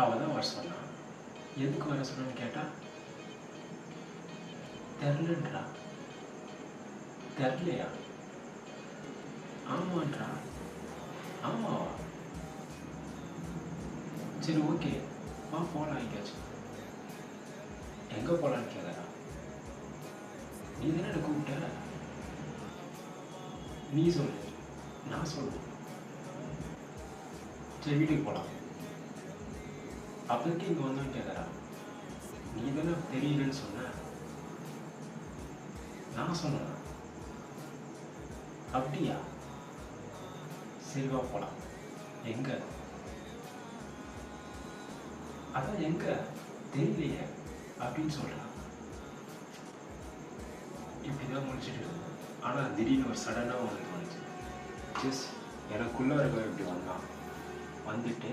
அவள் தான் வர சொன்னான். எதுக்கு வர சொன்னான்னு கேட்டா தெரிலன்றா. தெரிலையா? ஆமான்றா. ஆமாவா? சரி ஓகே, வா போகலாம் எங்கேயாச்சும். எங்கே போகலான்னு கேட்குறா. நீ தானே எனக்கு கூப்பிட்ட, நீ சொல்லு, நான் சொல்லுவேன். சரி வீட்டுக்கு போகலாம். அப்போதைக்கு இங்கே வந்தான்னு கேட்குறா. நீ தானே தெரியலன்னு சொன்ன, நான் சொன்னேன். அப்படியா? சரிவா போகலாம். எங்கே? அதான் எங்கே தெரியலையே அப்படின்னு சொல்கிறான். இப்படி தான் முடிச்சுட்டு இருந்தேன். ஆனால் திடீர்னு ஒரு சடனாக ஒன்று தோணுச்சு. ஜஸ்ட் எனக்குள்ளே இருக்க இப்படி வந்தான். வந்துட்டு